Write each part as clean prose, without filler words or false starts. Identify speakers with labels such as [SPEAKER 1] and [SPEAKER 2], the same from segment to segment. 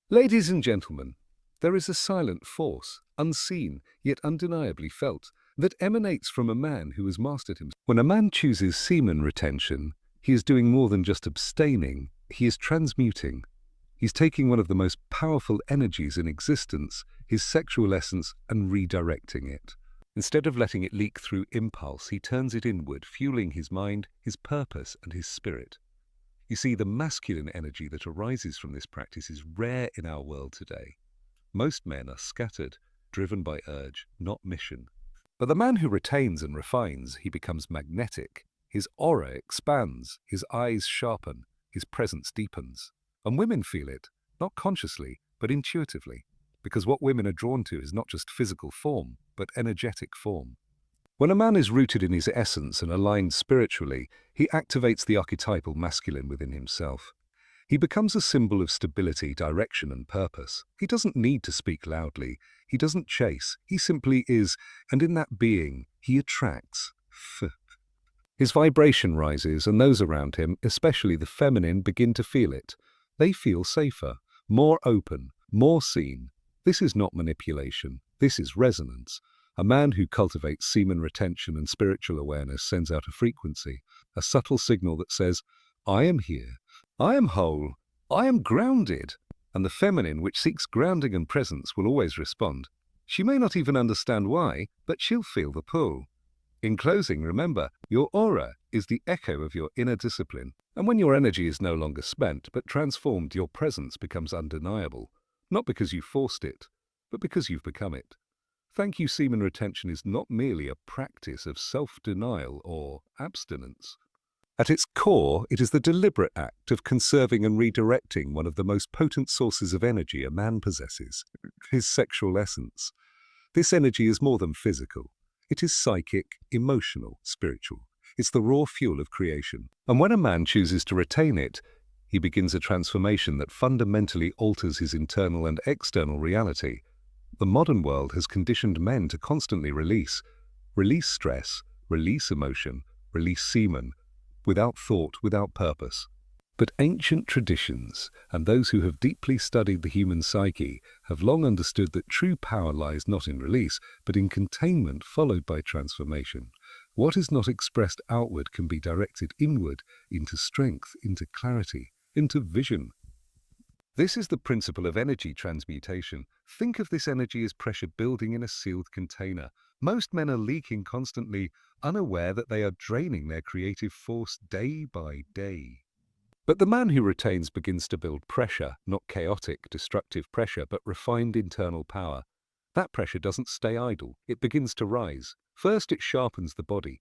[SPEAKER 1] Ladies and gentlemen, there is a silent force, unseen yet undeniably felt, that emanates from a man who has mastered himself. When a man chooses semen retention, he is doing more than just abstaining, he is transmuting. He's taking one of the most powerful energies in existence, his sexual essence, and redirecting it. Instead of letting it leak through impulse, he turns it inward, fueling his mind, his purpose, and his spirit. You see, the masculine energy that arises from this practice is rare in our world today. Most men are scattered, driven by urge, not mission. But the man who retains and refines, he becomes magnetic. His aura expands, his eyes sharpen, his presence deepens. And women feel it, not consciously, but intuitively. Because what women are drawn to is not just physical form, but energetic form. When a man is rooted in his essence and aligned spiritually, he activates the archetypal masculine within himself. He becomes a symbol of stability, direction, and purpose. He doesn't need to speak loudly. He doesn't chase. He simply is, and in that being, he attracts. His vibration rises, and those around him, especially the feminine, begin to feel it. They feel safer, more open, more seen. This is not manipulation. This is resonance. A man who cultivates semen retention and spiritual awareness sends out a frequency, a subtle signal that says, I am here, I am whole, I am grounded. And the feminine, which seeks grounding and presence, will always respond. She may not even understand why, but she'll feel the pull. In closing, remember, your aura is the echo of your inner discipline. And when your energy is no longer spent, but transformed, your presence becomes undeniable. Not because you forced it, but because you've become it. Thank you semen retention is not merely a practice of self-denial or abstinence. At its core, it is the deliberate act of conserving and redirecting one of the most potent sources of energy a man possesses, his sexual essence. This energy is more than physical. It is psychic, emotional, spiritual. It's the raw fuel of creation. And when a man chooses to retain it, he begins a transformation that fundamentally alters his internal and external reality. The modern world has conditioned men to constantly release stress, release emotion, release semen, without thought, without purpose. But ancient traditions, and those who have deeply studied the human psyche, have long understood that true power lies not in release, but in containment followed by transformation. What is not expressed outward can be directed inward, into strength, into clarity, into vision. This is the principle of energy transmutation. Think of this energy as pressure building in a sealed container. Most men are leaking constantly, unaware that they are draining their creative force day by day. But the man who retains begins to build pressure, not chaotic, destructive pressure, but refined internal power. That pressure doesn't stay idle. It begins to rise. First, it sharpens the body.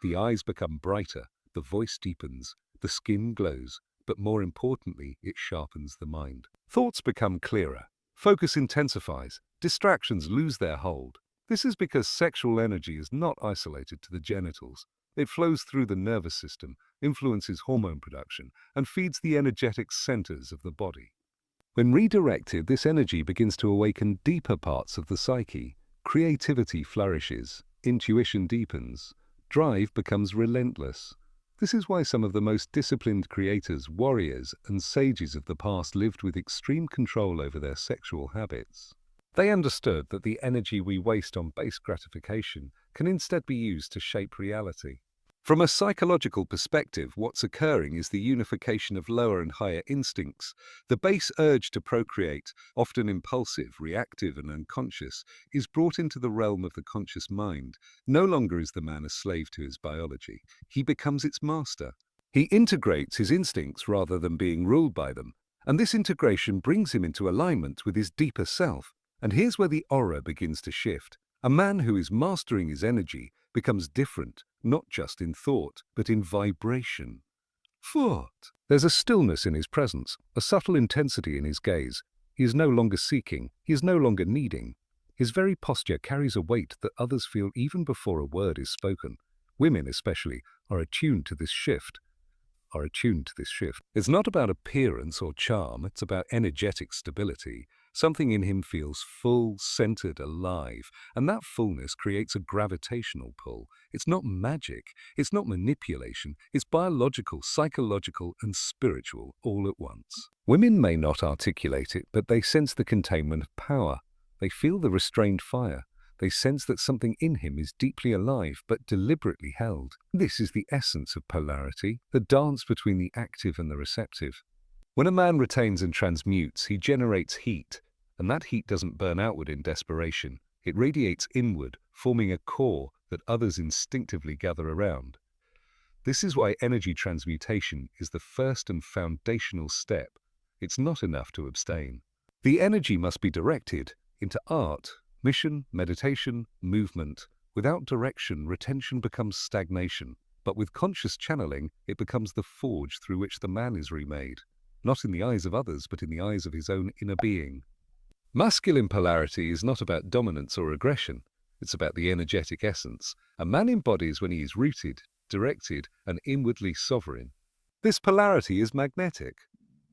[SPEAKER 1] The eyes become brighter, the voice deepens, the skin glows. But more importantly, it sharpens the mind. Thoughts become clearer, focus intensifies, distractions lose their hold. This is because sexual energy is not isolated to the genitals. It flows through the nervous system, influences hormone production, and feeds the energetic centers of the body. When redirected, this energy begins to awaken deeper parts of the psyche. Creativity flourishes, intuition deepens, drive becomes relentless. This is why some of the most disciplined creators, warriors, and sages of the past lived with extreme control over their sexual habits. They understood that the energy we waste on base gratification can instead be used to shape reality. From a psychological perspective, what's occurring is the unification of lower and higher instincts. The base urge to procreate, often impulsive, reactive, and unconscious, is brought into the realm of the conscious mind. No longer is the man a slave to his biology. He becomes its master. He integrates his instincts rather than being ruled by them. And this integration brings him into alignment with his deeper self. And here's where the aura begins to shift. A man who is mastering his energy becomes different, not just in thought, but in vibration. Thought. There's a stillness in his presence, a subtle intensity in his gaze. He is no longer seeking, he is no longer needing. His very posture carries a weight that others feel even before a word is spoken. Women especially are attuned to this shift. It's not about appearance or charm, it's about energetic stability. Something in him feels full, centered, alive, and that fullness creates a gravitational pull. It's not magic, it's not manipulation, it's biological, psychological, and spiritual all at once. Women may not articulate it, but they sense the containment of power. They feel the restrained fire. They sense that something in him is deeply alive but deliberately held. This is the essence of polarity, the dance between the active and the receptive. When a man retains and transmutes, he generates heat, and that heat doesn't burn outward in desperation. It radiates inward, forming a core that others instinctively gather around. This is why energy transmutation is the first and foundational step. It's not enough to abstain. The energy must be directed into art, mission, meditation, movement. Without direction, retention becomes stagnation. But with conscious channeling, it becomes the forge through which the man is remade. Not in the eyes of others, but in the eyes of his own inner being. Masculine polarity is not about dominance or aggression. It's about the energetic essence a man embodies when he is rooted, directed, and inwardly sovereign. This polarity is magnetic,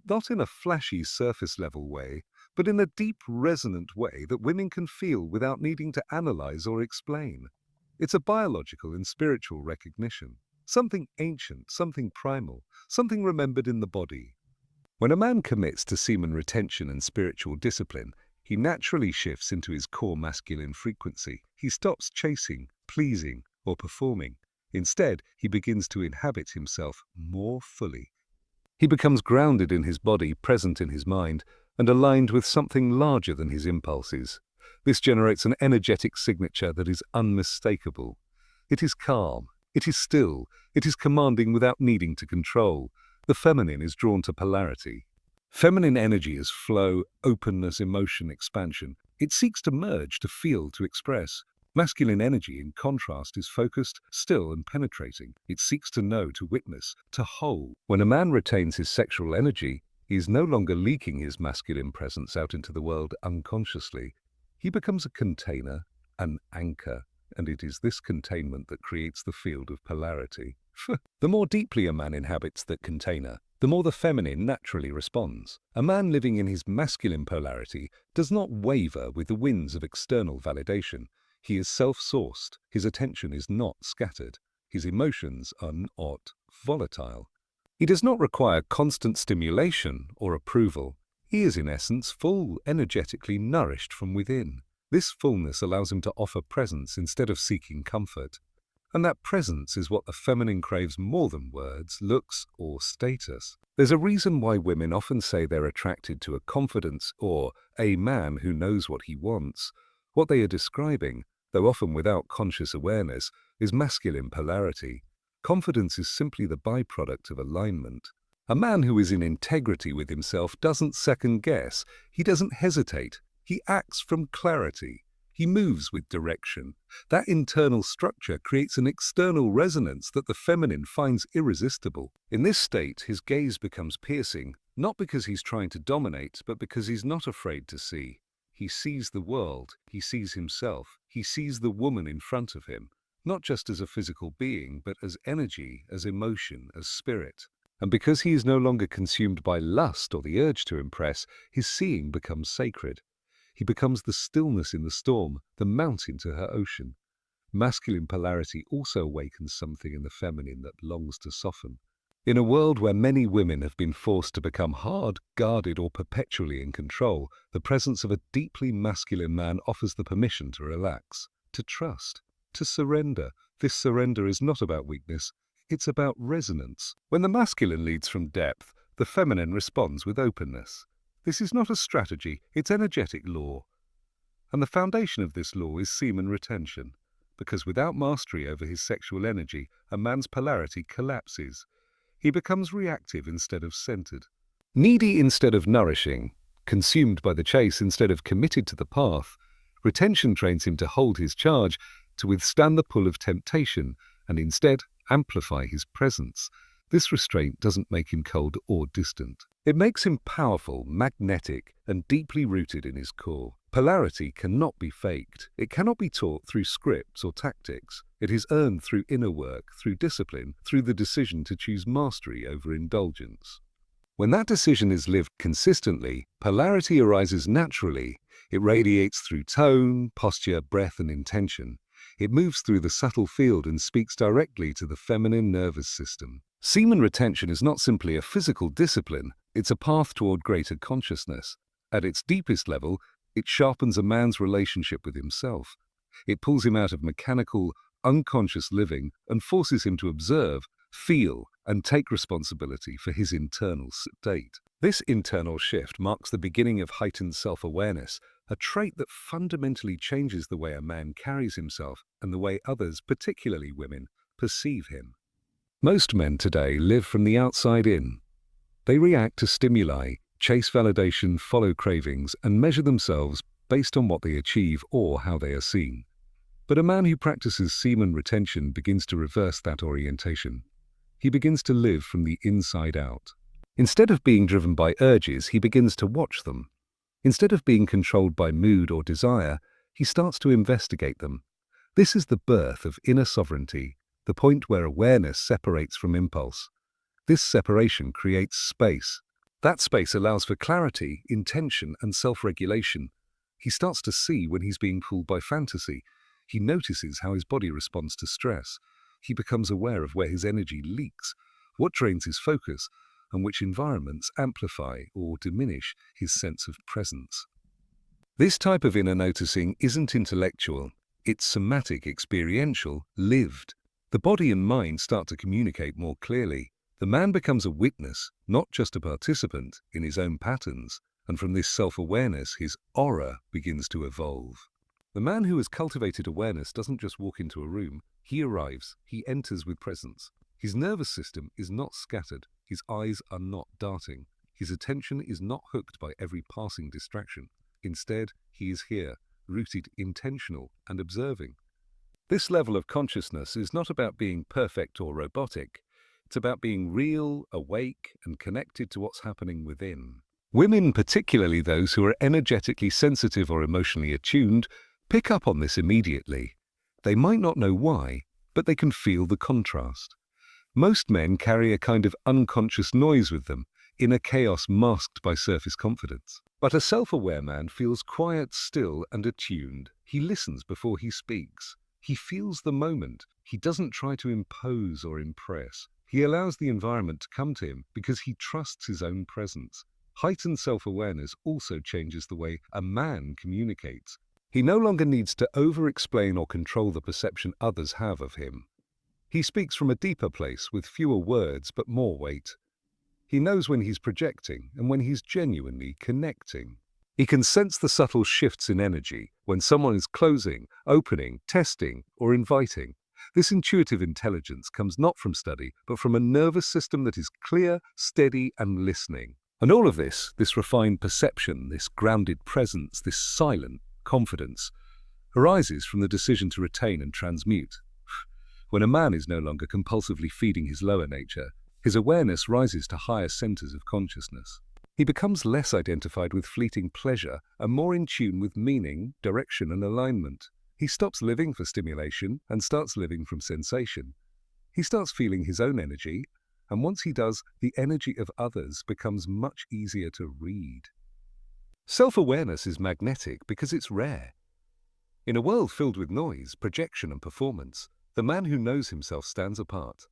[SPEAKER 1] not in a flashy surface-level way, but in a deep, resonant way that women can feel without needing to analyze or explain. It's a biological and spiritual recognition, something ancient, something primal, something remembered in the body. When a man commits to semen retention and spiritual discipline, he naturally shifts into his core masculine frequency. He stops chasing, pleasing, or performing. Instead, he begins to inhabit himself more fully. He becomes grounded in his body, present in his mind, and aligned with something larger than his impulses. This generates an energetic signature that is unmistakable. It is calm, it is still, it is commanding without needing to control. The feminine is drawn to polarity. Feminine energy is flow, openness, emotion, expansion. It seeks to merge, to feel, to express. Masculine energy, in contrast, is focused, still, and penetrating. It seeks to know, to witness, to hold. When a man retains his sexual energy, he is no longer leaking his masculine presence out into the world unconsciously. He becomes a container, an anchor, and it is this containment that creates the field of polarity. The more deeply a man inhabits that container, the more the feminine naturally responds. A man living in his masculine polarity does not waver with the winds of external validation. He is self-sourced. His attention is not scattered. His emotions are not volatile. He does not require constant stimulation or approval. He is in essence full, energetically nourished from within. This fullness allows him to offer presence instead of seeking comfort. And that presence is what the feminine craves more than words, looks, or status. There's a reason why women often say they're attracted to a confidence or a man who knows what he wants. What they are describing, though often without conscious awareness, is masculine polarity. Confidence is simply the byproduct of alignment. A man who is in integrity with himself doesn't second-guess. He doesn't hesitate. He acts from clarity. He moves with direction. That internal structure creates an external resonance that the feminine finds irresistible. In this state, his gaze becomes piercing, not because he's trying to dominate, but because he's not afraid to see. He sees the world, he sees himself, he sees the woman in front of him, not just as a physical being, but as energy, as emotion, as spirit. And because he is no longer consumed by lust or the urge to impress, his seeing becomes sacred. He becomes the stillness in the storm, the mountain to her ocean. Masculine polarity also awakens something in the feminine that longs to soften. In a world where many women have been forced to become hard, guarded, or perpetually in control, the presence of a deeply masculine man offers the permission to relax, to trust, to surrender. This surrender is not about weakness, it's about resonance. When the masculine leads from depth, the feminine responds with openness. This is not a strategy, it's energetic law. And the foundation of this law is semen retention, because without mastery over his sexual energy, a man's polarity collapses. He becomes reactive instead of centered, needy instead of nourishing, consumed by the chase instead of committed to the path. Retention trains him to hold his charge, to withstand the pull of temptation, and instead amplify his presence. This restraint doesn't make him cold or distant. It makes him powerful, magnetic, and deeply rooted in his core. Polarity cannot be faked. It cannot be taught through scripts or tactics. It is earned through inner work, through discipline, through the decision to choose mastery over indulgence. When that decision is lived consistently, polarity arises naturally. It radiates through tone, posture, breath, and intention. It moves through the subtle field and speaks directly to the feminine nervous system. Semen retention is not simply a physical discipline, it's a path toward greater consciousness. At its deepest level, it sharpens a man's relationship with himself. It pulls him out of mechanical, unconscious living and forces him to observe, feel, and take responsibility for his internal state. This internal shift marks the beginning of heightened self-awareness, a trait that fundamentally changes the way a man carries himself and the way others, particularly women, perceive him. Most men today live from the outside in. They react to stimuli, chase validation, follow cravings, and measure themselves based on what they achieve or how they are seen. But a man who practices semen retention begins to reverse that orientation. He begins to live from the inside out. Instead of being driven by urges, he begins to watch them. Instead of being controlled by mood or desire, he starts to investigate them. This is the birth of inner sovereignty, the point where awareness separates from impulse. This separation creates space. That space allows for clarity, intention, and self-regulation. He starts to see when he's being pulled by fantasy. He notices how his body responds to stress. He becomes aware of where his energy leaks, what drains his focus, and which environments amplify or diminish his sense of presence. This type of inner noticing isn't intellectual, it's somatic, experiential, lived. The body and mind start to communicate more clearly. The man becomes a witness, not just a participant, in his own patterns, and from this self-awareness, his aura begins to evolve. The man who has cultivated awareness doesn't just walk into a room, he arrives, he enters with presence. His nervous system is not scattered, his eyes are not darting, his attention is not hooked by every passing distraction. Instead, he is here, rooted, intentional, and observing. This level of consciousness is not about being perfect or robotic. It's about being real, awake, and connected to what's happening within. Women, particularly those who are energetically sensitive or emotionally attuned, pick up on this immediately. They might not know why, but they can feel the contrast. Most men carry a kind of unconscious noise with them, inner chaos masked by surface confidence. But a self-aware man feels quiet, still, and attuned. He listens before he speaks. He feels the moment. He doesn't try to impose or impress. He allows the environment to come to him because he trusts his own presence. Heightened self-awareness also changes the way a man communicates. He no longer needs to over-explain or control the perception others have of him. He speaks from a deeper place with fewer words but more weight. He knows when he's projecting and when he's genuinely connecting. He can sense the subtle shifts in energy when someone is closing, opening, testing, or inviting. This intuitive intelligence comes not from study, but from a nervous system that is clear, steady, and listening. And all of this refined perception, this grounded presence, this silent confidence, arises from the decision to retain and transmute. When a man is no longer compulsively feeding his lower nature, his awareness rises to higher centers of consciousness. He becomes less identified with fleeting pleasure and more in tune with meaning, direction, and alignment. He stops living for stimulation and starts living from sensation. He starts feeling his own energy, and once he does, the energy of others becomes much easier to read. Self-awareness is magnetic because it's rare. In a world filled with noise, projection, and performance, the man who knows himself stands apart.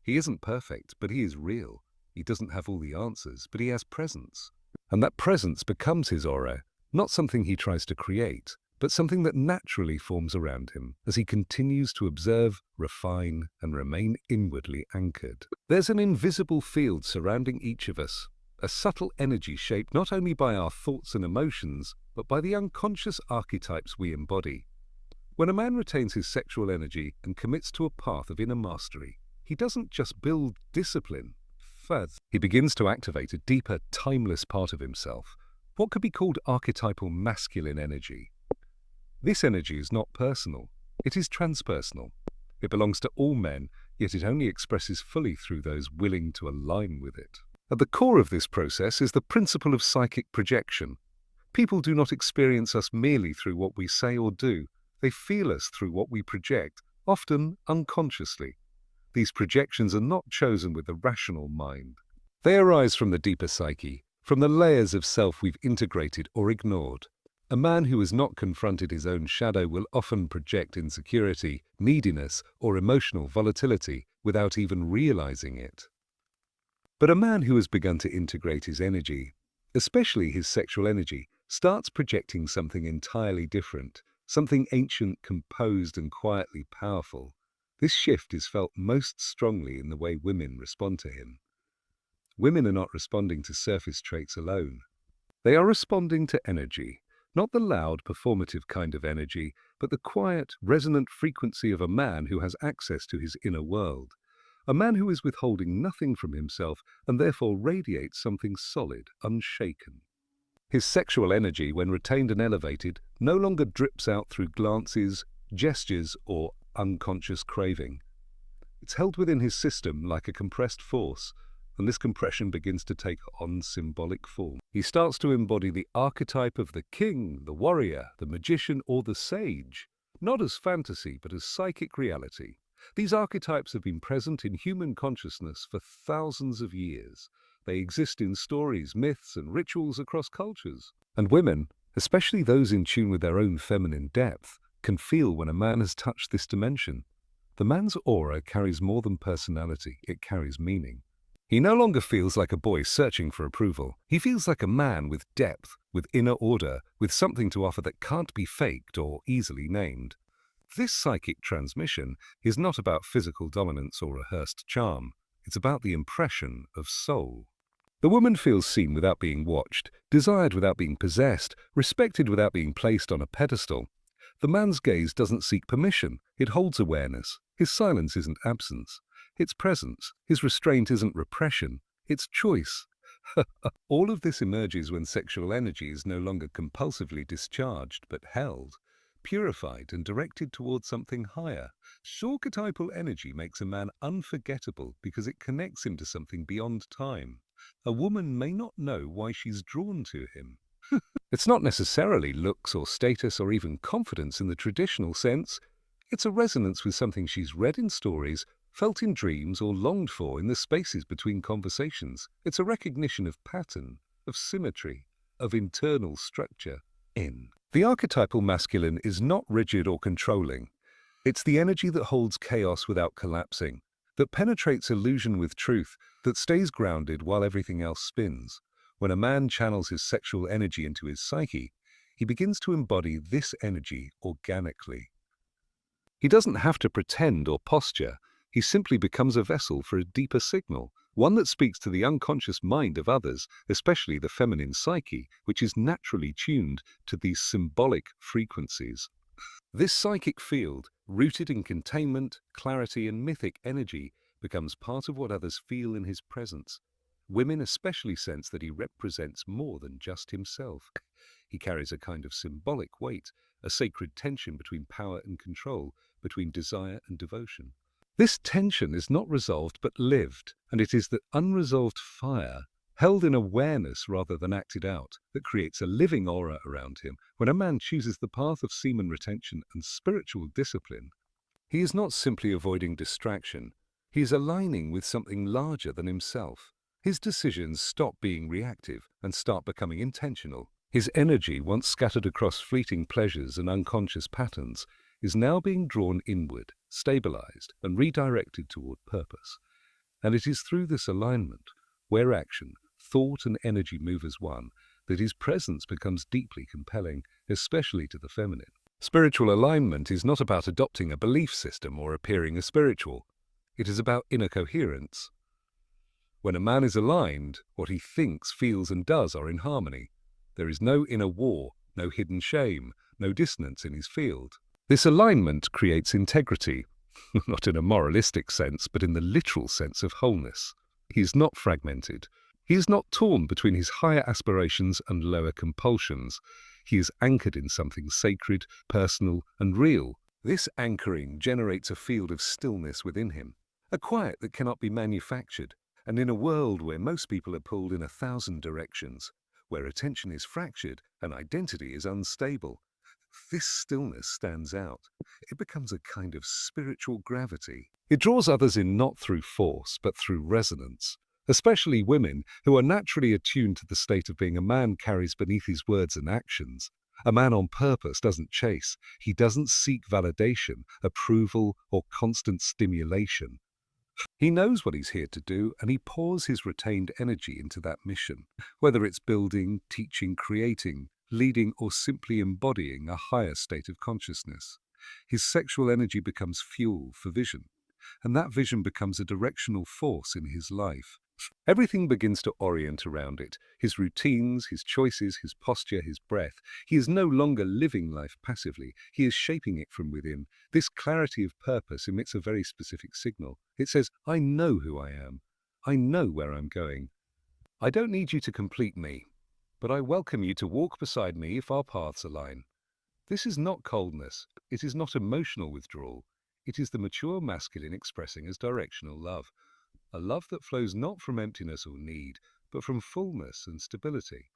[SPEAKER 1] He isn't perfect, but he is real. He doesn't have all the answers, but he has presence. And that presence becomes his aura, not something he tries to create, but something that naturally forms around him as he continues to observe, refine, and remain inwardly anchored. There's an invisible field surrounding each of us, a subtle energy shaped not only by our thoughts and emotions, but by the unconscious archetypes we embody. When a man retains his sexual energy and commits to a path of inner mastery, he doesn't just build discipline. He begins to activate a deeper, timeless part of himself, what could be called archetypal masculine energy. This energy is not personal, it is transpersonal. It belongs to all men, yet it only expresses fully through those willing to align with it. At the core of this process is the principle of psychic projection. People do not experience us merely through what we say or do. They feel us through what we project, often unconsciously. These projections are not chosen with the rational mind. They arise from the deeper psyche, from the layers of self we've integrated or ignored. A man who has not confronted his own shadow will often project insecurity, neediness, or emotional volatility without even realizing it. But a man who has begun to integrate his energy, especially his sexual energy, starts projecting something entirely different, something ancient, composed, and quietly powerful. This shift is felt most strongly in the way women respond to him. Women are not responding to surface traits alone. They are responding to energy, not the loud, performative kind of energy, but the quiet, resonant frequency of a man who has access to his inner world. A man who is withholding nothing from himself and therefore radiates something solid, unshaken. His sexual energy, when retained and elevated, no longer drips out through glances, gestures, or unconscious craving. It's held within his system like a compressed force, and this compression begins to take on symbolic form. He starts to embody the archetype of the king, the warrior, the magician, or the sage, not as fantasy, but as psychic reality. These archetypes have been present in human consciousness for thousands of years. They exist in stories, myths, and rituals across cultures. And women, especially those in tune with their own feminine depth, can feel when a man has touched this dimension. The man's aura carries more than personality, it carries meaning. He no longer feels like a boy searching for approval. He feels like a man with depth, with inner order, with something to offer that can't be faked or easily named. This psychic transmission is not about physical dominance or rehearsed charm. It's about the impression of soul. The woman feels seen without being watched, desired without being possessed, respected without being placed on a pedestal. The man's gaze doesn't seek permission, it holds awareness. His silence isn't absence, it's presence. His restraint isn't repression, it's choice. All of this emerges when sexual energy is no longer compulsively discharged but held, purified and directed towards something higher. Archetypal energy makes a man unforgettable because it connects him to something beyond time. A woman may not know why she's drawn to him. It's not necessarily looks or status or even confidence in the traditional sense. It's a resonance with something she's read in stories, felt in dreams, or longed for in the spaces between conversations. It's a recognition of pattern, of symmetry, of internal structure. The archetypal masculine is not rigid or controlling. It's the energy that holds chaos without collapsing, that penetrates illusion with truth, that stays grounded while everything else spins. When a man channels his sexual energy into his psyche, he begins to embody this energy organically. He doesn't have to pretend or posture. He simply becomes a vessel for a deeper signal, one that speaks to the unconscious mind of others, especially the feminine psyche, which is naturally tuned to these symbolic frequencies. This psychic field, rooted in containment, clarity, and mythic energy, becomes part of what others feel in his presence. Women especially sense that he represents more than just himself. He carries a kind of symbolic weight, a sacred tension between power and control, between desire and devotion. This tension is not resolved but lived, and it is that unresolved fire, held in awareness rather than acted out, that creates a living aura around him. When a man chooses the path of semen retention and spiritual discipline, he is not simply avoiding distraction, he is aligning with something larger than himself. His decisions stop being reactive and start becoming intentional. His energy, once scattered across fleeting pleasures and unconscious patterns, is now being drawn inward, stabilized, and redirected toward purpose. And it is through this alignment, where action, thought, and energy move as one, that his presence becomes deeply compelling, especially to the feminine. Spiritual alignment is not about adopting a belief system or appearing as spiritual. It is about inner coherence. When a man is aligned, what he thinks, feels, and does are in harmony. There is no inner war, no hidden shame, no dissonance in his field. This alignment creates integrity, not in a moralistic sense, but in the literal sense of wholeness. He is not fragmented. He is not torn between his higher aspirations and lower compulsions. He is anchored in something sacred, personal, and real. This anchoring generates a field of stillness within him, a quiet that cannot be manufactured. And in a world where most people are pulled in 1,000 directions, where attention is fractured and identity is unstable, this stillness stands out. It becomes a kind of spiritual gravity. It draws others in not through force, but through resonance. Especially women who are naturally attuned to the state of being a man carries beneath his words and actions. A man on purpose doesn't chase. He doesn't seek validation, approval, or constant stimulation. He knows what he's here to do, and he pours his retained energy into that mission, whether it's building, teaching, creating, leading, or simply embodying a higher state of consciousness. His sexual energy becomes fuel for vision, and that vision becomes a directional force in his life. Everything begins to orient around it. His routines, his choices, his posture, his breath. He is no longer living life passively. He is shaping it from within. This clarity of purpose emits a very specific signal. It says, I know who I am. I know where I'm going. I don't need you to complete me, but I welcome you to walk beside me if our paths align. This is not coldness. It is not emotional withdrawal. It is the mature masculine expressing as directional love. A love that flows not from emptiness or need, but from fullness and stability.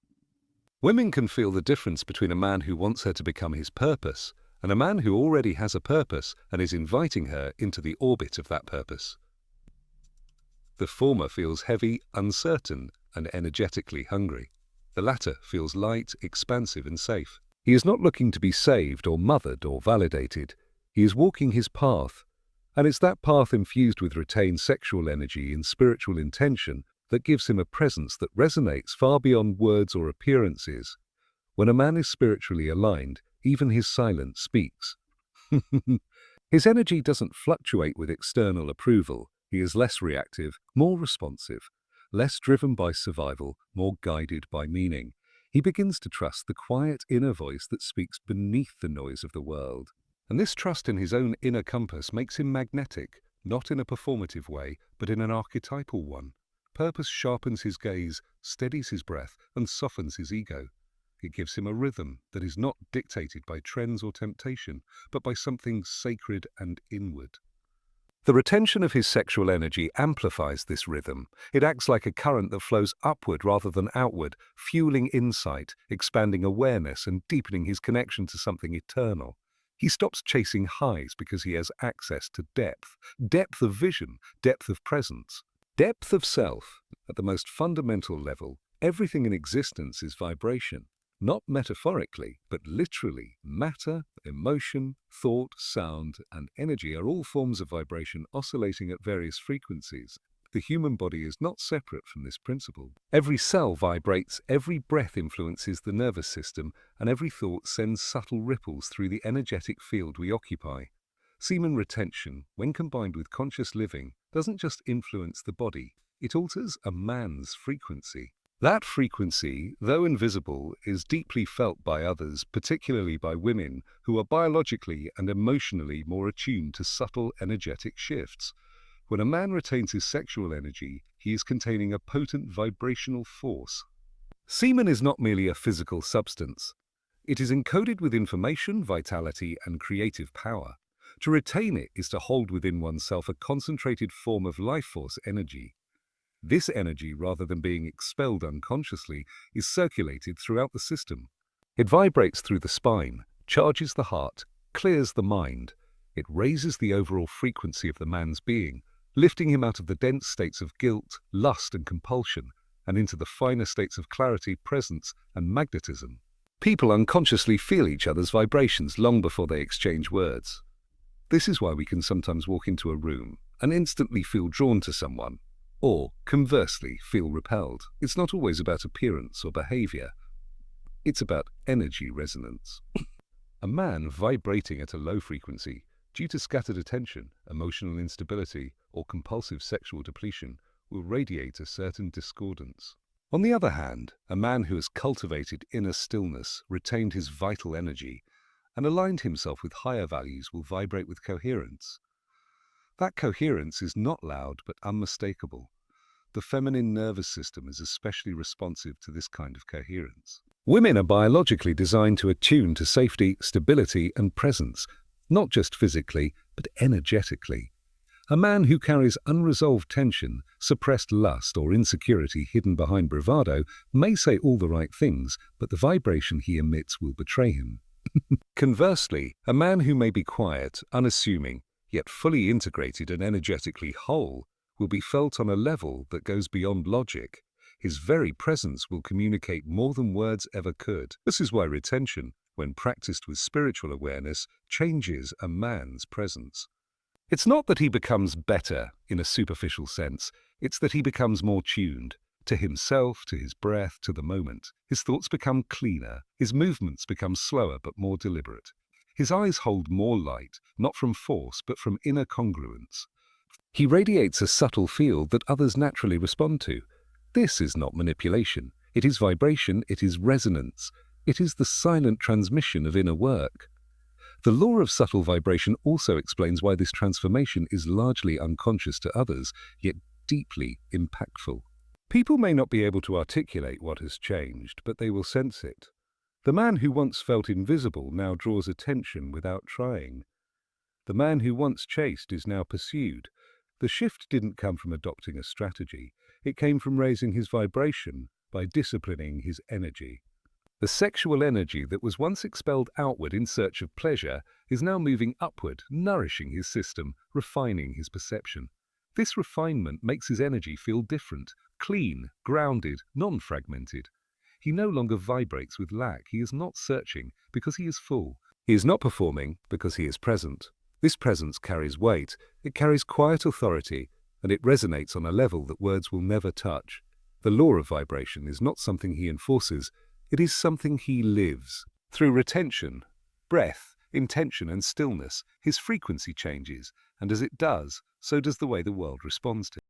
[SPEAKER 1] Women can feel the difference between a man who wants her to become his purpose and a man who already has a purpose and is inviting her into the orbit of that purpose. The former feels heavy, uncertain, and energetically hungry. The latter feels light, expansive, and safe. He is not looking to be saved or mothered or validated. He is walking his path. And it's that path infused with retained sexual energy and spiritual intention that gives him a presence that resonates far beyond words or appearances. When a man is spiritually aligned, even his silence speaks. His energy doesn't fluctuate with external approval. He is less reactive, more responsive, less driven by survival, more guided by meaning. He begins to trust the quiet inner voice that speaks beneath the noise of the world. And this trust in his own inner compass makes him magnetic, not in a performative way, but in an archetypal one. Purpose sharpens his gaze, steadies his breath, and softens his ego. It gives him a rhythm that is not dictated by trends or temptation, but by something sacred and inward. The retention of his sexual energy amplifies this rhythm. It acts like a current that flows upward rather than outward, fueling insight, expanding awareness, and deepening his connection to something eternal. He stops chasing highs because he has access to depth of vision, depth of presence, depth of self. At the most fundamental level, everything in existence is vibration. Not metaphorically, but literally. Matter, emotion, thought, sound, and energy are all forms of vibration oscillating at various frequencies. The human body is not separate from this principle. Every cell vibrates, every breath influences the nervous system, and every thought sends subtle ripples through the energetic field we occupy. Semen retention, when combined with conscious living, doesn't just influence the body, it alters a man's frequency. That frequency, though invisible, is deeply felt by others, particularly by women, who are biologically and emotionally more attuned to subtle energetic shifts. When a man retains his sexual energy, he is containing a potent vibrational force. Semen is not merely a physical substance. It is encoded with information, vitality, and creative power. To retain it is to hold within oneself a concentrated form of life force energy. This energy, rather than being expelled unconsciously, is circulated throughout the system. It vibrates through the spine, charges the heart, clears the mind. It raises the overall frequency of the man's being, lifting him out of the dense states of guilt, lust, and compulsion, and into the finer states of clarity, presence, and magnetism. People unconsciously feel each other's vibrations long before they exchange words. This is why we can sometimes walk into a room and instantly feel drawn to someone, or, conversely, feel repelled. It's not always about appearance or behavior. It's about energy resonance. A man vibrating at a low frequency, due to scattered attention, emotional instability, or compulsive sexual depletion, will radiate a certain discordance. On the other hand, a man who has cultivated inner stillness, retained his vital energy, and aligned himself with higher values will vibrate with coherence. That coherence is not loud but unmistakable. The feminine nervous system is especially responsive to this kind of coherence. Women are biologically designed to attune to safety, stability, and presence, not just physically, but energetically. A man who carries unresolved tension, suppressed lust, or insecurity hidden behind bravado may say all the right things, but the vibration he emits will betray him. Conversely, a man who may be quiet, unassuming, yet fully integrated and energetically whole, will be felt on a level that goes beyond logic. His very presence will communicate more than words ever could. This is why retention, when practiced with spiritual awareness, changes a man's presence. It's not that he becomes better in a superficial sense, it's that he becomes more tuned to himself, to his breath, to the moment. His thoughts become cleaner, his movements become slower but more deliberate. His eyes hold more light, not from force but from inner congruence. He radiates a subtle field that others naturally respond to. This is not manipulation. It is vibration, it is resonance. It is the silent transmission of inner work. The law of subtle vibration also explains why this transformation is largely unconscious to others, yet deeply impactful. People may not be able to articulate what has changed, but they will sense it. The man who once felt invisible now draws attention without trying. The man who once chased is now pursued. The shift didn't come from adopting a strategy. It came from raising his vibration by disciplining his energy. The sexual energy that was once expelled outward in search of pleasure is now moving upward, nourishing his system, refining his perception. This refinement makes his energy feel different, clean, grounded, non-fragmented. He no longer vibrates with lack. He is not searching because he is full. He is not performing because he is present. This presence carries weight, it carries quiet authority, and it resonates on a level that words will never touch. The law of vibration is not something he enforces, it is something he lives. Through retention, breath, intention, and stillness, his frequency changes, and as it does, so does the way the world responds to it.